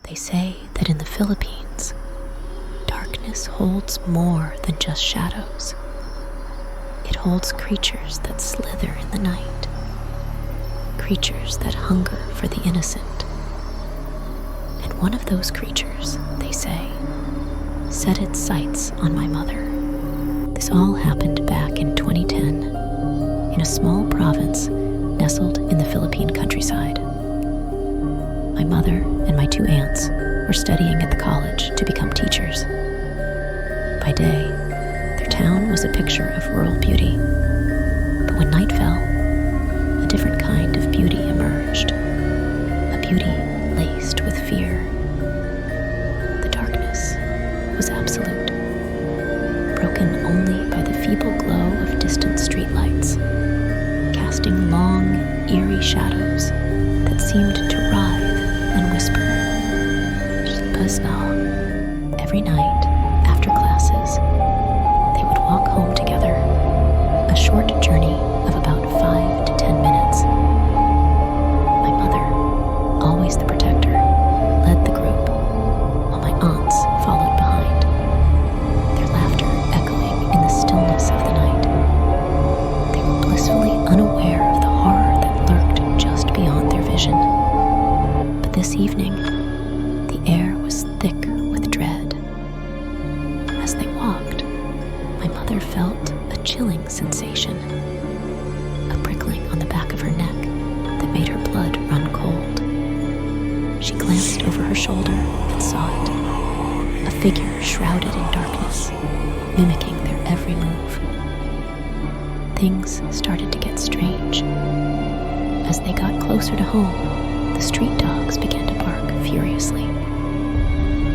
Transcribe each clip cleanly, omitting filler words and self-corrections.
They say that in the Philippines, darkness holds more than just shadows. It holds creatures that slither in the night, creatures that hunger for the innocent. And one of those creatures, they say, set its sights on my mother. This all happened back in 2010 in a small province nestled in the Philippine countryside. My mother and my two aunts were studying at the college to become teachers. By day, their town was a picture of rural beauty. But when night fell, a different kind of beauty emerged, a beauty laced with fear. The darkness was absolute, broken only by the feeble glow of distant streetlights, casting long, eerie shadows that seemed to writhe and whisper. Every night, after classes, they would walk home together, a short journey of about 5 to 10 minutes. My mother, always the protector, led the group, while my aunts followed behind, their laughter echoing in the stillness of the night. They were blissfully unaware of the horror that lurked just beyond their vision. But this evening, the air was thick with dread. As they walked, my mother felt a chilling sensation, a prickling on the back of her neck that made her blood run cold. She glanced over her shoulder and saw it, a figure shrouded in darkness, mimicking their every move. Things started to get strange. As they got closer to home, the street dogs began to bark furiously.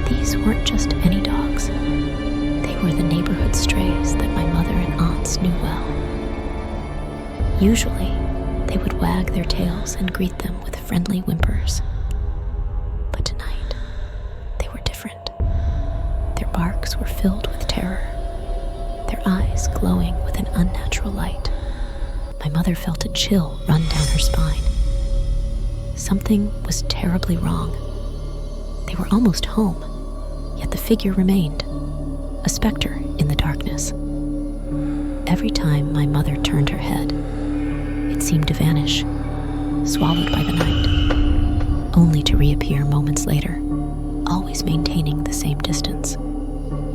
These weren't just any dogs. They were the neighborhood strays that my mother and aunts knew well. Usually, they would wag their tails and greet them with friendly whimpers. But tonight, they were different. Their barks were filled with terror, their eyes glowing with an unnatural light. My mother felt a chill run down her spine. Something was terribly wrong. They were almost home, yet the figure remained, a specter in the darkness. Every time my mother turned her head, it seemed to vanish, swallowed by the night, only to reappear moments later, always maintaining the same distance.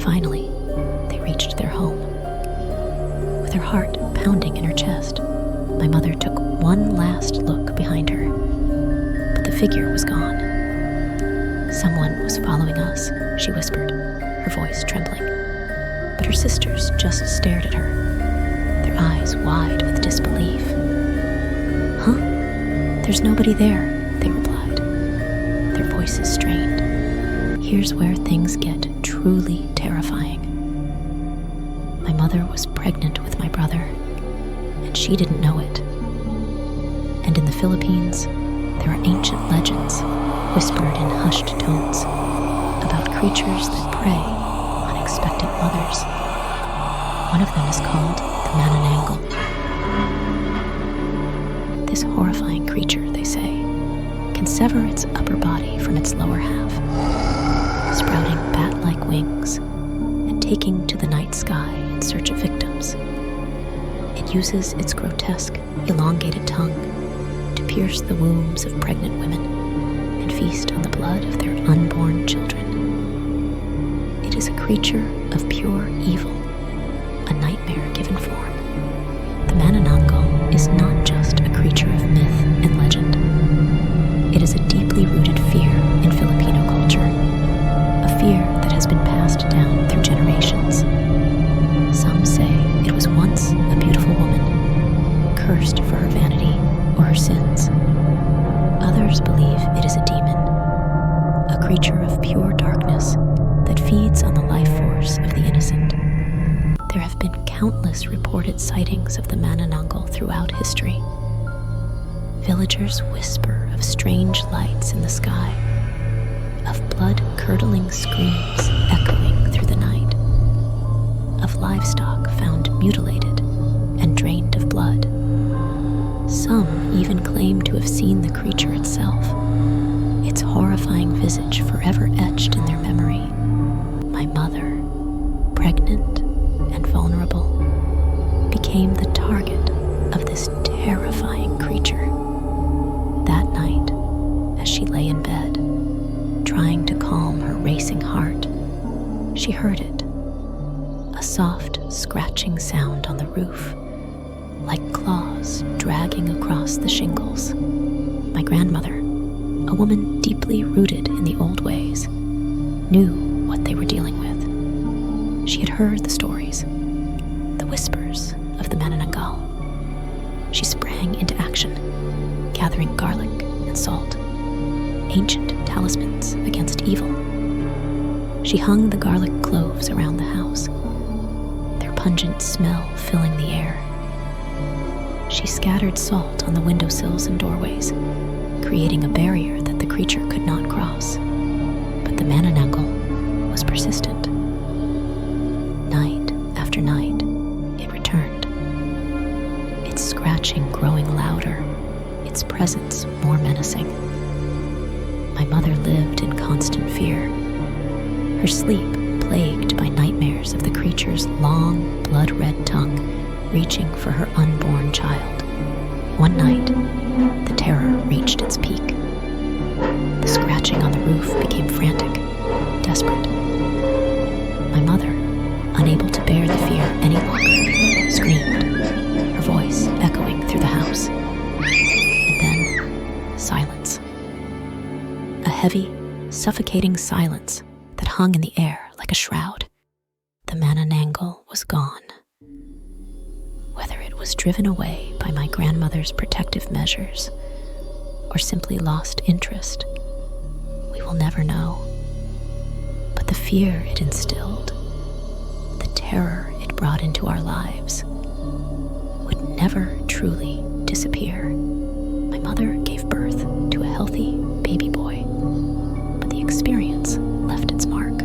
Finally, they reached their home. With her heart pounding in her chest, my mother took one last look behind her, but the figure was gone. Someone was following us, she whispered, her voice trembling. But her sisters just stared at her, their eyes wide with disbelief. Huh? There's nobody there, they replied, their voices strained. Here's where things get truly terrifying. My mother was pregnant with my brother, and she didn't know it. And in the Philippines, there are ancient legends, whispered in hushed tones, about creatures that prey on expectant mothers. One of them is called the Manananggal. This horrifying creature, they say, can sever its upper body from its lower half, sprouting bat-like wings and taking to the night sky in search of victims. It uses its grotesque, elongated tongue to pierce the wombs of pregnant women and feast on the blood of their unborn children. It is a creature of pure evil, a nightmare given form. The Manananggal is not just a creature of myth and legend. It is a deeply rooted fear in Filipino culture, a fear that has been passed down through generations. Some say it was once a beautiful woman, cursed for her vanity or her sins. Others believe it is a demon, a creature of pure darkness that feeds on the life force of the innocent. There have been countless reported sightings of the Manananggal throughout history. Villagers whisper of strange lights in the sky, of blood-curdling screams echoing through the night, of livestock found mutilated and drained of blood. Some even claim to have seen the creature itself, its horrifying visage forever forever etched in their memory. My mother, pregnant and vulnerable, became the target of this terrifying creature. That night, as she lay in bed, trying to calm her racing heart, she heard it, a soft scratching sound on the roof, like claws dragging across the shingles. My grandmother, a woman deeply rooted in the old ways, knew what they were dealing with. She had heard the stories, the whispers of the Manananggal. She sprang into action, gathering garlic and salt, ancient talismans against evil. She hung the garlic cloves around the house, their pungent smell filling the air. She scattered salt on the windowsills and doorways, creating a barrier that the creature could not cross. But the Manananggal was persistent. Night after night, it returned, its scratching growing louder, its presence more menacing. My mother lived in constant fear, her sleep plagued by nightmares of the creature's long, blood-red tongue reaching for her unborn child. One night, the terror reached its peak. The scratching on the roof became frantic, desperate. My mother, unable to bear the fear any longer, screamed, her voice echoing through the house. And then, silence. A heavy, suffocating silence that hung in the air like a shroud. The Manananggal was gone. Whether it was driven away by my grandmother's protective measures or simply lost interest, we will never know. But the fear it instilled, the terror it brought into our lives, would never truly disappear. My mother gave birth to a healthy baby boy, but the experience left its mark.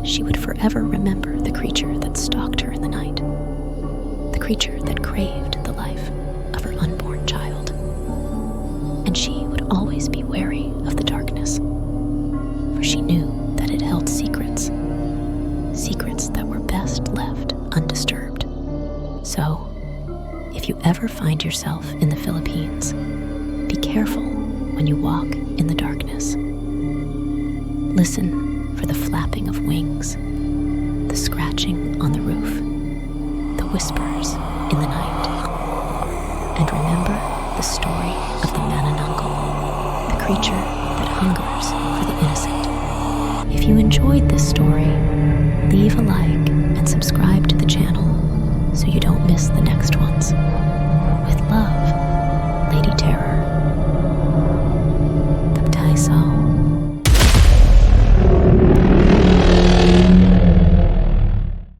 She would forever remember the creature that stalked her in the night, the creature that craved the life of her unborn child. And she would always be wary of the darkness, for she knew that it held secrets, secrets that were best left undisturbed. So, if you ever find yourself in the Philippines, be careful when you walk in the darkness. Listen for the flapping of wings, the scratching on the roof, the whispers in the night. And remember the story of the Manananggal, the creature that hungers for the innocent. If you enjoyed this story,